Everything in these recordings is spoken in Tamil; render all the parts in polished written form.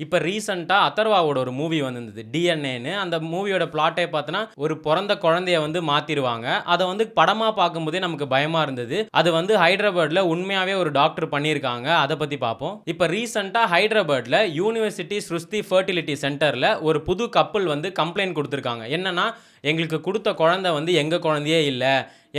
இப்ப ரீசென்ட்டா அதர்வாவோட ஒரு மூவி வந்திருந்தது. டிஎன்ஏன்னு. அந்த மூவியோட பிளாட்டே பார்த்தீன்னா, ஒரு பொறந்த குழந்தைய வந்து மாத்திருவாங்க. அத வந்து படமா பார்க்கும்போதே நமக்கு பயமா இருந்தது. அது வந்து ஹைதராபாத்ல உண்மையாவே ஒரு டாக்டர் பண்ணியிருக்காங்க. அத பத்தி பார்ப்போம். இப்ப ரீசென்ட்டா ஹைதராபாத்ல யூனிவர்சிட்டி ஸ்ருஷ்டி ஃபெர்டிலிட்டி சென்டர்ல ஒரு புது கப்பிள் வந்து கம்ப்ளைண்ட் குடுத்திருக்காங்க. என்னன்னா, எங்களுக்கு குடுத்த குழந்தை வந்து எங்க குழந்தையே இல்ல.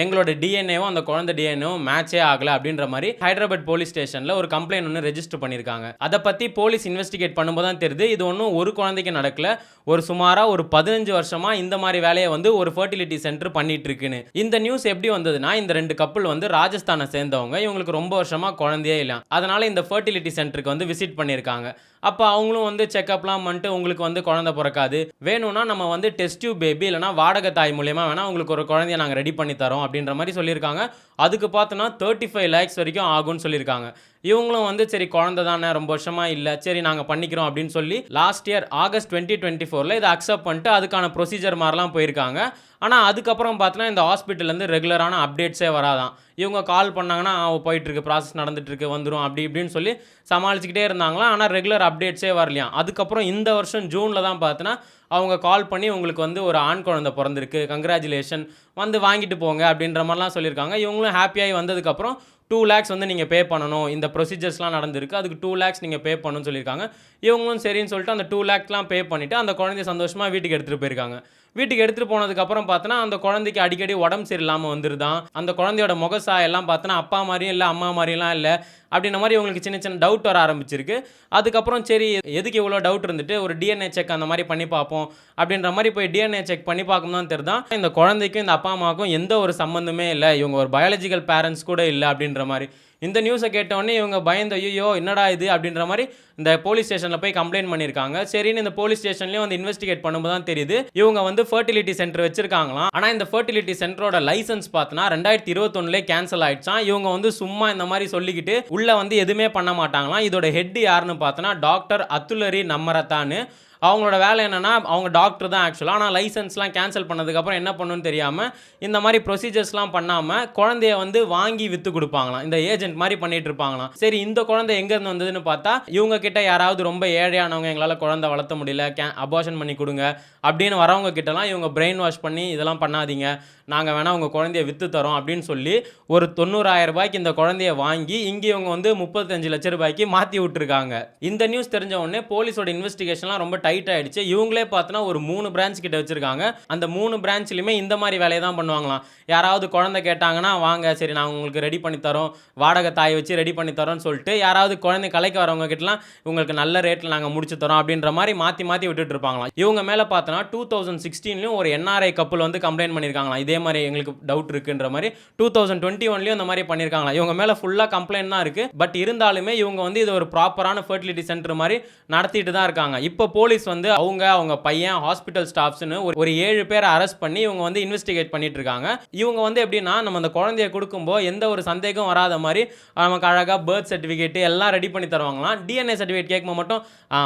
எங்களோட டிஎன்ஏவும் அந்த குழந்தை டிஎன்ஏவும் மேட்சே ஆகல அப்படின்ற மாதிரி ஹைதராபாத் போலீஸ் ஸ்டேஷன்ல ஒரு கம்ப்ளைண்ட் ஒன்று ரெஜிஸ்டர் பண்ணியிருக்காங்க. அதை பத்தி போலீஸ் இன்வெஸ்டிகேட் பண்ணும்போது தான் தெரியுது இது ஒன்றும் ஒரு குழந்தைக்கு நடக்கல. ஒரு சுமாரா ஒரு 15 வருஷமா இந்த மாதிரி வேலையை வந்து ஒரு ஃபெர்டிலிட்டி சென்டர் பண்ணிட்டு இருக்குன்னு. இந்த நியூஸ் எப்படி வந்ததுன்னா, இந்த 2 கப்புள் வந்து ராஜஸ்தானை சேர்ந்தவங்க. இவங்களுக்கு ரொம்ப வருஷமா குழந்தையே இல்லை. அதனால இந்த ஃபெர்டிலிட்டி சென்டருக்கு வந்து விசிட் பண்ணியிருக்காங்க. அப்போ அவங்களும் வந்து செக்அப்லாம் பண்ணிட்டு உங்களுக்கு வந்து குழந்தை பிறக்காது, வேணும்னா நம்ம வந்து டெஸ்ட் டியூப் பேபி இல்லைனா வாடகை தாய் மூலியமா வேணா உங்களுக்கு ஒரு குழந்தைய நாங்கள் ரெடி பண்ணி தரோம் அப்படின்ற மாதிரி சொல்லியிருக்காங்க. அதுக்கு பார்த்தோன்னா 35 lakhs வரைக்கும் ஆகும்னு சொல்லியிருக்காங்க. இவங்களும் வந்து சரி குழந்தை தானே ரொம்ப வருஷமா இல்லை, சரி நாங்கள் பண்ணிக்கிறோம் அப்படின்னு சொல்லி லாஸ்ட் இயர் ஆகஸ்ட் 2024 இதை அக்செப்ட் பண்ணிட்டு அதுக்கான ப்ரொசீஜர் மாதிரிலாம் போயிருக்காங்க. ஆனால் அதுக்கப்புறம் பார்த்தோன்னா இந்த ஹாஸ்பிட்டல்லேருந்து ரெகுலரான அப்டேட்ஸே வராதான். இவங்க கால் பண்ணாங்கன்னா போயிட்டுருக்கு, ப்ராசஸ் நடந்துட்டுருக்கு, வந்துடும் அப்படி இப்படின்னு சொல்லி சமாளிச்சுக்கிட்டே இருந்தாங்களாம். ஆனால் ரெகுலர் அப்டேட்ஸே வரலையாம். அதுக்கப்புறம் இந்த வருஷம் ஜூனில் தான் பார்த்தோன்னா அவங்க கால் பண்ணி உங்களுக்கு வந்து ஒரு ஆண் குழந்தை பிறந்திருக்கு, கங்க்ராச்சுலேஷன் வந்து வாங்கிட்டு போங்க அப்படின்ற மாதிரிலாம் சொல்லியிருக்காங்க. இவங்களும் ஹாப்பியாகி வந்ததுக்கப்புறம் 2 lakhs வந்து நீங்கள் பே பண்ணணும், இந்த ப்ரொசீஜர்ஸ்லாம் நடந்திருக்கு, அதுக்கு 2 lakhs நீங்கள் பே பண்ணணும்னு சொல்லியிருக்காங்க. இவங்களும் சரின்னு சொல்லிட்டு அந்த 2 lakhsலாம் பே பண்ணிவிட்டு அந்த குழந்தைய சந்தோஷமாக வீட்டுக்கு எடுத்துகிட்டு போயிருக்காங்க. வீட்டுக்கு எடுத்துகிட்டு போனதுக்கப்புறம் பார்த்தோன்னா அந்த குழந்தைக்கு அடிக்கடி உடம்பு சரியில்லாமல் வந்துருதான். அந்த குழந்தையோட முகசாயெல்லாம் பார்த்தோன்னா அப்பா மாதிரியும் இல்லை, அம்மா மாதிரிலாம் இல்லை அப்படின்ற மாதிரி இவங்களுக்கு சின்ன சின்ன டவுட் வர ஆரம்பிச்சிருக்கு. அதுக்கப்புறம் சரி எதுக்கு இவ்வளோ டவுட் இருந்துட்டு ஒரு டிஎன்ஏ செக் அந்த மாதிரி பண்ணி பார்ப்போம் அப்படின்ற மாதிரி போய் டிஎன்ஏ செக் பண்ணி பார்க்கும் தான் தெரியுதான் இந்த குழந்தைக்கும் இந்த அப்பா அம்மாவுக்கும் எந்த ஒரு சம்மந்தமே இல்லை, இவங்க ஒரு பயாலஜிக்கல் பேரண்ட்ஸ் கூட இல்லை அப்படின்ற மாதிரி. இந்த நியூஸை கேட்டோடனே இவங்க பயந்து ஐயோ என்னடா இது அப்படின்ற மாதிரி இந்த போலீஸ் ஸ்டேஷனில் போய் கம்ப்ளைண்ட் பண்ணியிருக்காங்க. சரின்னு இந்த போலீஸ் ஸ்டேஷன்லேயும் வந்து இன்வெஸ்டிகேட் பண்ணும்போது தான் தெரியுது இவங்க வந்து ஃபெர்டிலிட்டி சென்டர் வச்சிருக்காங்களாம். ஆனால் இந்த ஃபெர்டிலிட்டி சென்டரோட லைசன்ஸ் பார்த்தோன்னா 2021 கேன்சல் ஆயிடுச்சான். இவங்க வந்து சும்மா இந்த மாதிரி சொல்லிக்கிட்டு உள்ள வந்து எதுவுமே பண்ண மாட்டாங்களாம். இதோட ஹெட் யாருன்னு பார்த்தோன்னா டாக்டர் அத்துலரி நம்மரத்தான்னு. அவங்களோட வேலை என்னென்னா அவங்க டாக்டர் தான் ஆக்சுவலாக. ஆனால் லைசன்ஸ்லாம் கேன்சல் பண்ணதுக்கப்புறம் என்ன பண்ணணும்னு தெரியாமல் இந்த மாதிரி ப்ரொசீஜர்ஸ்லாம் பண்ணாமல் குழந்தைய வந்து வாங்கி விற்று கொடுப்பாங்களாம். இந்த ஏஜென்ட் மாதிரி பண்ணிட்டு இருப்பாங்களாம். சரி இந்த குழந்தை எங்கேருந்து வந்ததுன்னு பார்த்தா இவங்க கிட்ட யாராவது ரொம்ப ஏழையானவங்க எங்களால் குழந்தை வளர்த்த முடியல, அபார்ஷன் பண்ணி கொடுங்க அப்படின்னு வரவங்க கிட்டலாம் இவங்க பிரெயின் வாஷ் பண்ணி இதெல்லாம் பண்ணாதீங்க, நாங்கள் வேணால் உங்கள் குழந்தைய விற்று தரோம் அப்படின்னு சொல்லி ஒரு 90,000 ரூபாய்க்கு இந்த குழந்தைய வாங்கி இங்கே இவங்க வந்து 35 லட்ச ரூபாய்க்கு மாற்றி விட்டுருக்காங்க. இந்த நியூஸ் தெரிஞ்ச உடனே போலீஸோட இன்வெஸ்டிகேஷன்லாம் ரொம்ப டைட் ஆயிடுச்சு. இவங்களே பார்த்தோன்னா ஒரு 3 பிரான்ச் கிட்ட வச்சிருக்காங்க. அந்த 3 பிரான்ச்லையுமே இந்த மாதிரி வேலையை தான் பண்ணுவாங்களாம். யாராவது குழந்தை கேட்டாங்கன்னா வாங்க சரி நாங்கள் உங்களுக்கு ரெடி பண்ணி தரோம், வாடகை தாயை வச்சு ரெடி பண்ணி தரோம்னு சொல்லிட்டு யாராவது குழந்தை கலைக்க வரவங்க கிட்டலாம் உங்களுக்கு நல்ல ரேட்டில் நாங்கள் முடிச்சு தரோம் அப்படின்ற மாதிரி மாற்றி மாற்றி விட்டுட்டு இருப்பாங்களாம். இவங்க மேலே பார்த்தோன்னா 2016 ஒரு என்ஆர்ஐ கப்பல் வந்து கம்ப்ளைண்ட் பண்ணியிருக்காங்களாம். இதே மாதிரி எங்களுக்கு டவுட் இருக்குன்ற மாதிரி 2021 இந்த மாதிரி பண்ணியிருக்காங்களாம். இவங்க மேலே ஃபுல்லாக கம்ப்ளைண்ட் தான் இருக்குது. பட் இருந்தாலுமே இவங்க வந்து இது ஒரு ப்ராப்பரான ஃபெர்டிலிட்டி சென்டர் மாதிரி நடத்திட்டு தான் இருக்காங்க. இப்போ போலீஸ் வந்து அவங்க பையன் ஹாஸ்பிட்டல் ஸ்டாஃப்ஸ்னு ஒரு 7 பேரை அரெஸ்ட் பண்ணி இவங்க வந்து இன்வெஸ்டிகேட் பண்ணிட்டு இருக்காங்க. இவங்க வந்து எப்படின்னா நம்ம அந்த குழந்தைய கொடுக்கும்போது எந்த ஒரு சந்தேகம் வராத மாதிரி நமக்கு அழகாக பர்த் சர்டிஃபிகேட் எல்லாம் ரெடி பண்ணி தருவாங்களாம். டிஎன்ஏ சர்டிஃபிகேட் கேட்கும்போது மட்டும்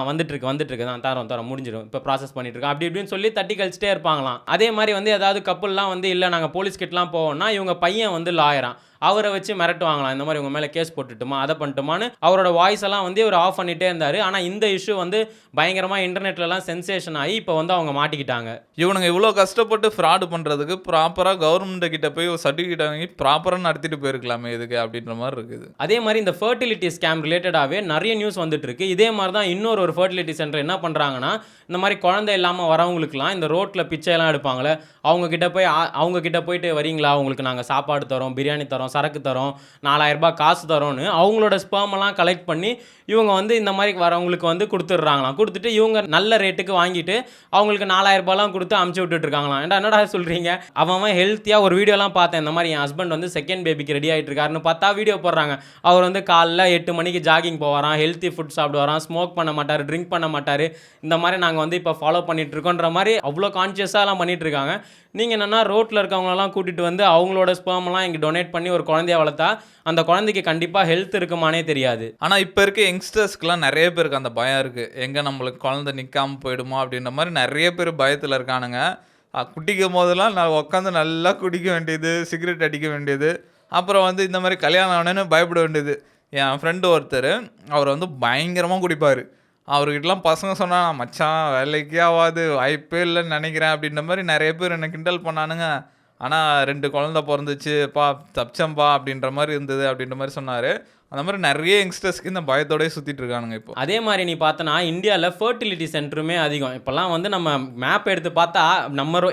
வந்துட்டு இருக்கு தான் தரோம் முடிஞ்சிடும், இப்போ ப்ராசஸ் பண்ணிட்டு இருக்கோம் அப்படி இப்படின்னு சொல்லி தட்டி கழிச்சிட்டே இருப்பாங்களாம். அதே மாதிரி வந்து ஏதாவது கப்பல்லாம் வந்து இல்லை நாங்கள் போலீஸ் கிட்டலாம் போவோம்னா இவங்க பையன் வந்து லாயரா அவரை வச்சு மிரட்டுவாங்களாம். இந்த மாதிரி உங்க மேலே கேஸ் போட்டுட்டுமா அதை பண்ணிட்டுமான்னு அவரோட வாய்ஸ் எல்லாம் வந்து அவர் ஆஃப் பண்ணிட்டே இருந்தார். ஆனால் இந்த இஷ்யூ வந்து பயங்கரமாக இன்டர்நெட்லலாம் சென்சேஷன் ஆகி இப்போ வந்து அவங்க மாட்டிக்கிட்டாங்க. இவனுங்க இவ்வளோ கஷ்டப்பட்டு ஃப்ராடு பண்ணுறதுக்கு ப்ராப்பராக கவர்மெண்ட் கிட்ட போய் ஒரு சர்டிஃபிகேட் வாங்கி ப்ராப்பராக நடத்திட்டு போயிருக்கலாமே இதுக்கு அப்படின்ற மாதிரி இருக்குது. அதே மாதிரி இந்த ஃபெர்டிலிட்டி ஸ்கேம் ரிலேட்டடாகவே நிறைய நியூஸ் வந்துட்டு இருக்கு. இதே மாதிரி தான் இன்னொரு ஃபெர்டிலிட்டி சென்டர் என்ன பண்ணுறாங்கன்னா இந்த மாதிரி குழந்தை இல்லாமல் வரவங்களுக்குலாம் இந்த ரோட்டில் பிச்சையெல்லாம் எடுப்பாங்களே அவங்க கிட்ட போயிட்டு வரீங்களா, உங்களுக்கு நாங்கள் சாப்பாடு தரோம், பிரியாணி தரோம், சரக்கு தரோம், 4000 ரூபாய் காசு தரோன்னு அவங்களோட ஸ்பெர்மெல்லாம் கலெக்ட் பண்ணி இவங்க வந்து இந்த மாதிரி வரவங்களுக்கு வந்து கொடுத்துட்றாங்களாம். கொடுத்துட்டு இவங்க நல்ல ரேட்டுக்கு வாங்கிட்டு அவங்களுக்கு 4000 ரூபாய்லாம் கொடுத்து அமுச்சு விட்டுட்டு இருக்காங்களாம். என்னடா சொல்கிறீங்க, அவன் ஹெல்த்தியாக ஒரு வீடியோலாம் பார்த்தேன். இந்த மாதிரி என் ஹஸ்பண்ட் வந்து செகண்ட் பேபிக்கு ரெடி ஆகிட்டு இருக்காருன்னு பார்த்தா வீடியோ போடுறாங்க. அவர் வந்து காலைல 8 மணிக்கு ஜாகிங் போவாராம், ஹெல்த்தி ஃபுட் சாப்பிடுவாராம், ஸ்மோக் பண்ண மாட்டார், ட்ரிங்க் பண்ண மாட்டார். இந்த மாதிரி நாங்கள் வந்து இப்போ ஃபாலோ பண்ணிட்டு இருக்கோன்ற மாதிரி அவ்வளோ கான்ஷியஸாலாம் பண்ணிட்டு இருக்காங்க. நீங்கள் என்னென்னா ரோட்டில் இருக்கவங்களெல்லாம் கூட்டிகிட்டு வந்து அவங்களோட ஸ்பெர்மெல்லாம் இங்கே டொனேட் பண்ணி ஒரு குழந்தைய வளர்த்தா அந்த குழந்தைக்கு கண்டிப்பாக ஹெல்த் இருக்குமானே தெரியாது. ஆனால் இப்போ இருக்க யங்ஸ்டர்ஸ்க்குலாம் நிறைய பேருக்கு அந்த பயம் இருக்குது, எங்கே நம்மளுக்கு குழந்தை நிற்காமல் போயிடுமோ அப்படின்ற மாதிரி நிறைய பேர் பயத்தில் இருக்கானுங்க. குடிக்கும் போதெல்லாம் நான் உட்காந்து நல்லா குடிக்க வேண்டியது, சிகரெட் அடிக்க வேண்டியது, அப்புறம் வந்து இந்த மாதிரி கல்யாணம் ஆனேன்னு பயப்பட வேண்டியது. என் ஃப்ரெண்டு ஒருத்தர் அவர் வந்து பயங்கரமாக குடிப்பார். அவர்கிட்டலாம் பசங்க சொன்னா, "மச்சான் வேலைக்கே ஆவாது, வாய்ப்பே இல்லன்னு நெனைக்கிறேன்." அப்படின்ற மாரி நெறைய பேர் என்ன கிண்டல் பண்ணானுங்க. ஆனா 2 குழந்தை பொறந்துச்சு, "பா தப்பிச்சேன்ப்பா" அப்படின்ற மாரி இருந்தது அப்படின்ற மாரி சொன்னாரு. அந்த மாரி நெறைய யங்ஸ்டர்ஸ்க்கு இந்த பயத்தோடயே சுத்திட்டு இருக்கானுங்க இப்போ. அதே மாரி நீ பார்த்தனா, இந்தியால ஃபெர்டிலிட்டி சென்டருமே அதிகம். இப்பலாம் வந்து நம்ம மேப் எடுத்து பார்த்தா,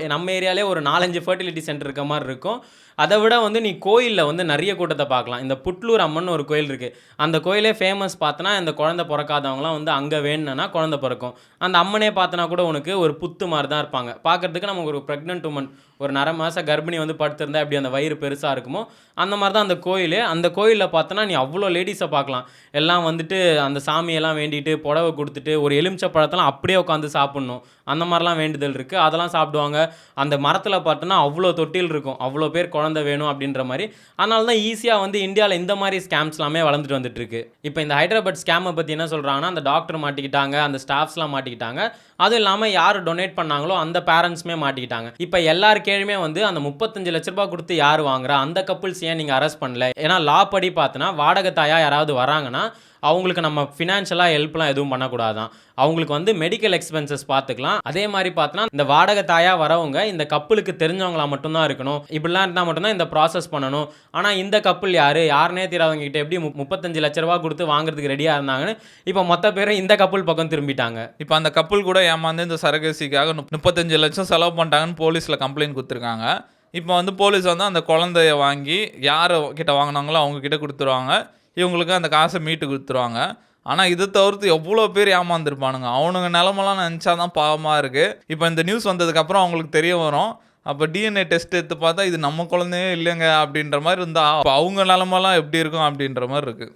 நம்ம ஏரியாலயே ஒரு 4, 5 ஃபெர்டிலிட்டி சென்டர் இருக்க மாரி இருக்கும். அத விட வந்து நீ கோயில்ல வந்து நெறைய கூட்டத்த பார்க்கலாம். இந்த புட்லூர் அம்மன்னு ஒரு கோயில் இருக்கு. அந்த கோயிலே ஃபேமஸ் பார்த்தனா, இந்த குழந்தை பொறக்காதவங்கலாம் வந்து அங்க வேண்டுனனா குழந்தை பொறக்கும். அந்த அம்மனே பார்த்தனா கூட உனக்கு ஒரு புத்து மாரி தான் இருப்பாங்க. பார்க்கறதுக்கு நமக்கு ஒரு பிரெக்னன்ட் வுமன், ஒரு 1/2 மாச கர்ப்பிணி வந்து படுத்திருந்தா எப்படி அந்த வயிறு பெருசா இருக்குமோ, அந்த மாரி தான் அந்த கோயிலு. அந்த கோயில்ல பார்த்தனா, நீ அவ்ளோ லேடீஸ பார்க்கலாம். எல்லாம் வந்துட்டு அந்த சாமியெல்லாம் வேண்டிட்டு, புடவ குடுத்துட்டு, ஒரு எலுமிச்சை பழத்தலாம் அப்படியே உட்காந்து சாப்பிடணும். அந்த மாரிலாம் வேண்டுதல் இருக்கு. அதெல்லாம் சாப்பிடுவாங்க. அந்த மரத்தில பார்த்தோன்னா, அவ்ளோ தொட்டில் இருக்கும். அவ்ளோ பேர் குழந்தை வேணும் அப்படின்ற மாரி. அதனால தான் ஈஸியா வந்து இந்தியால இந்த மாரி ஸ்கேம்ஸ்லாமே வளர்ந்துட்டு வந்துட்டுருக்கு. இப்ப இந்த ஹைதராபாத் ஸ்கேம பத்தி என்ன சொல்றாங்கன்னா, அந்த டாக்டர் மாட்டிக்கிட்டாங்க, அந்த ஸ்டாஃப்ஸ்லாம் மாட்டிக்கிட்டாங்க. அதுவும் இல்லாம யாரு டொனேட் பண்ணாங்களோ அந்த பேரண்ட்ஸுமே மாட்டிக்கிட்டாங்க. இப்ப எல்லார் கேள்வியுமே வந்து அந்த ரூ. 35,00,000 குடுத்து யாரு வாங்குறா? அந்த கப்புள்ஸ் ஏன் நீங்க அரெஸ்ட் பண்ணல? ஏன்னா லா படி பார்த்தோன்னா, வாடகை தாயா யாராவது வராங்கன்னா, அவங்களுக்கு நம்ம ஃபினான்ஷியலா ஹெல்ப்லாம் எதுவும் பண்ணக்கூடாதாம். அவங்களுக்கு வந்து மெடிக்கல் எக்ஸ்பென்சஸ் பார்த்துக்கலாம். அதே மாரி பார்த்தோன்னா, இந்த வாடகை தாயா வரவங்க இந்த கப்புளுக்கு தெரிஞ்சவங்களா மட்டும் தான் இருக்கணும். இப்படிலாம் இருந்தா மட்டும் தான் இந்த ப்ராசஸ் பண்ணணும். ஆனா இந்த கப்புள் யாரு? யாருன்னே தெரியாதவங்க கிட்ட எப்படி ரூ. 35,00,000 குடுத்து வாங்குறதுக்கு ரெடியா இருந்தாங்கன்னு, இப்ப மொத்த பேரும் இந்த கப்புள் பக்கம் திரும்பிட்டாங்க. இப்ப அந்த கப்புள் கூட ஏமாந்து இந்த சரகசிக்காக 35,00,000 செலவு பண்ணிட்டாங்கன்னு போலீஸ்ல கம்ப்ளைண்ட் குடுத்துருக்காங்க. இப்ப வந்து போலீஸ் வந்து அந்த குழந்தைய வாங்கி யாரு கிட்ட வாங்குனாங்களோ அவங்க கிட்ட குடுத்துருவாங்க. இவங்களுக்கு அந்த காச மீட்டு குடுத்துருவாங்க. ஆனா இத தவிர்த்து எவ்வளோ பேர் ஏமாந்துருப்பானுங்க. அவனுங்க நெலமலாம் நெனச்சா தான் பாவமா இருக்கு. இப்ப இந்த நியூஸ் வந்ததுக்கப்புறம் அவங்களுக்கு தெரிய வரும். அப்ப டிஎன்ஏ டெஸ்ட் எடுத்து பார்த்தா, இது நம்ம குழந்தையே இல்லங்க அப்படின்ற மாரி இருந்தா, அப்ப அவங்க நெலமலாம் எப்படி இருக்கும் அப்படின்ற மாரி இருக்கு.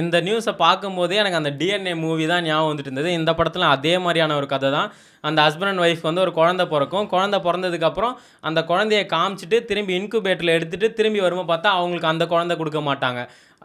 இந்த நியூஸ பார்க்கும்போதே எனக்கு அந்த டிஎன்ஏ மூவி தான் ஞாபகம் வந்துட்டு இருந்தது. இந்த படத்துல அதே மாரியான ஒரு கதை தான். அந்த ஹஸ்பண்ட் அண்ட் ஒய்ஃப் வந்து ஒரு குழந்தை பொறக்கும். குழந்தை பொறந்ததுக்கப்புறம் அந்த குழந்தைய காமிச்சுட்டு, திரும்பி இன்குபேட்டர்ல எடுத்துட்டு திரும்பி வரும்போது பார்த்தா, அவங்களுக்கு அந்த குழந்தை குடுக்க மாட்டாங்க.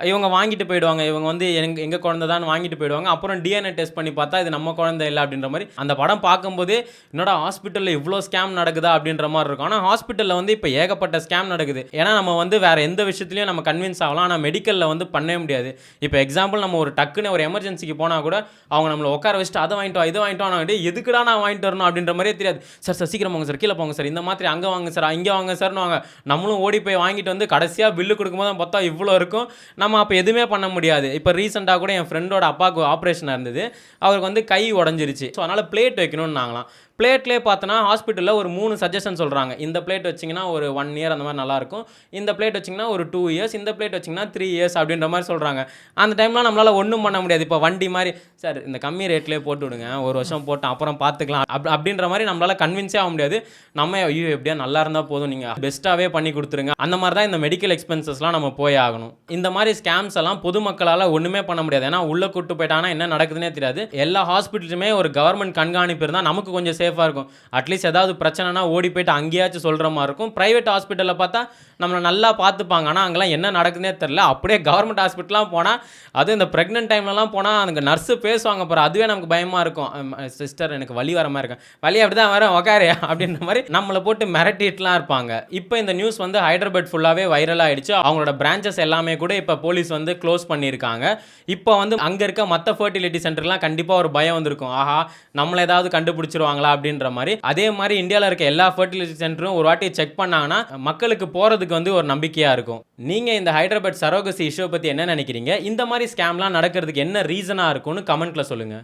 இவங்க வாங்கிட்டு போயிடுவாங்க. இவங்க வந்து எங்க குழந்தை தான் வாங்கிட்டு போயிடுவாங்க. அப்புறம் டிஎன்ஏ டெஸ்ட் பண்ணி பார்த்தா, இது நம்ம குழந்தை இல்ல அப்படின்ற மாரி. அந்த படம் பார்க்கும்போதே, என்னடா ஹாஸ்பிட்டல்ல இவ்ளோ ஸ்கேம் நடக்குதா அப்படின்ற மாரி இருக்கும். ஆனா ஹாஸ்பிட்டல்ல வந்து இப்ப ஏகப்பட்ட ஸ்கேம் நடக்குது. ஏன்னா நம்ம வந்து வேற எந்த விஷயத்துலயும் நம்ம கன்வின்ஸ் ஆகலாம். ஆனா மெடிக்கல்ல வந்து பண்ணவே முடியாது. இப்ப எக்ஸாம்பிள் நம்ம ஒரு டக்குன்னு ஒரு எமர்ஜென்சிக்கு போனா கூட, அவங்க நம்மள உட்கார வச்சுட்டு அதை வாங்கிட்டு வா, இதை வாங்கிட்டு வா. நான் எதுக்குடா நான் வாங்கிட்டு வரணும் அப்படின்ற மாரியே தெரியாது. சார் சார் சீக்கிரம் போங்க சார், கீழ போங்க சார், இந்த மாத்திரை அங்க வாங்க சார், இங்க வாங்க சார்னுவாங்க. நம்மளும் ஓடி போய் வாங்கிட்டு வந்து கடைசியா பில்லு குடுக்கும்போது தான் பார்த்தா இவ்ளோ இருக்கும். நம்ம அப்ப எதுவுமே பண்ண முடியாது. இப்ப ரீசெண்டா கூட என் ஃப்ரெண்டோட அப்பாவுக்கு ஆப்ரேஷன் இருந்தது. அவருக்கு வந்து கை உடைஞ்சிருச்சு. ஸோ அதனால பிளேட் வைக்கணும்னாங்களாம். பிளேட்லேயே பார்த்தோன்னா ஹாஸ்பிட்டலில் ஒரு 3 சஜஷன் சொல்கிறாங்க. இந்த பிளேட் வச்சிங்கன்னா ஒரு 1 இயர் அந்த மாதிரி நல்லாயிருக்கும். இந்த பிளேட் வச்சிங்கன்னா ஒரு 2 இயர்ஸ், இந்த பிளேட் வச்சிங்கன்னா 3 இயர்ஸ் அப்படின்ற மாதிரி சொல்கிறாங்க. அந்த டைம்லாம் நம்மளால் ஒன்றும் பண்ண முடியாது. இப்போ வண்டி மாதிரி சார் இந்த கம்மி ரேட்லேயே போட்டு விடுங்க, 1 வருஷம் போட்டு அப்புறம் பார்த்துக்கலாம் அப்படின்ற மாதிரி நம்மளால் கன்வின்ஸே ஆக முடியாது. நம்ம ஐயோ எப்படியா நல்லா இருந்தால் போதும், நீங்கள் பெஸ்ட்டாகவே பண்ணி கொடுத்துருங்க. அந்த மாதிரி தான் இந்த மெடிக்கல் எக்ஸ்பென்சஸ்லாம் நம்ம போய் ஆகணும். இந்த மாதிரி ஸ்கேம்ஸ் எல்லாம் பொதுமக்களால் ஒன்றுமே பண்ண முடியாது. ஏன்னா உள்ளே கூட்டு போயிட்டாங்கன்னா என்ன நடக்குதுன்னே தெரியாது. எல்லா ஹாஸ்பிட்டலுமே ஒரு கவர்மெண்ட் கண்காணிப்பு இருந்தால் நமக்கு கொஞ்சம் சேஃபாக இருக்கும். அட்லீஸ்ட் ஏதாவது பிரச்சனைனா ஓடி போயிட்டு அங்கேயாச்சும் சொல்கிற மாதிரி இருக்கும். ப்ரைவேட் ஹாஸ்பிட்டலில் பார்த்தா நம்மளை நல்லா பார்த்துப்பாங்க. ஆனால் அங்கெல்லாம் என்ன நடக்குதுன்னே தெரில. அப்படியே கவர்மெண்ட் ஹாஸ்பிட்டலாம் போனால், அதுவும் இந்த ப்ரெக்னென்ட் டைம்லலாம் போனால் அங்கே நர்ஸு பேசுவாங்க பாரு, அதுவே நமக்கு பயமாக இருக்கும். சிஸ்டர் எனக்கு வலி வர மாதிரி இருக்கேன், வலி அப்படி தான் வரேன் உக்காரியா அப்படின்ற மாதிரி நம்மளை போட்டு மிரட்டிட்டுலாம் இருப்பாங்க. இப்போ இந்த நியூஸ் வந்து ஹைதராபாத் ஃபுல்லாகவே வைரல் ஆகிடுச்சு. அவங்களோட பிரான்ச்சஸ் எல்லாமே கூட இப்போ போலீஸ் வந்து க்ளோஸ் பண்ணியிருக்காங்க. இப்போ வந்து அங்கே இருக்க மற்ற ஃபர்டிலிட்டி சென்டர்லாம் கண்டிப்பாக ஒரு பயம் வந்திருக்கும். ஆஹா நம்மளை ஏதாவது கண்டுபிடிச்சிருவாங்களா அப்படின்ற மாதிரி. அதே மாதிரி இந்தியாவில் இருக்க எல்லா ஃபர்டிலிட்டி சென்டரும் ஒரு வாட்டி செக் பண்ணாங்கன்னா மக்களுக்கு போகிறதுக்கு வந்து ஒரு நம்பிக்கையாக இருக்கும். நீங்கள் இந்த ஹைதராபாத் சரோகசி இஷ்யூ பற்றி என்ன நினைக்கிறீங்க? இந்த மாதிரி ஸ்கேம்லாம் நடக்கிறதுக்கு என்ன ரீசனாக இருக்கும்னு கமெண்ட்டில் சொல்லுங்கள்.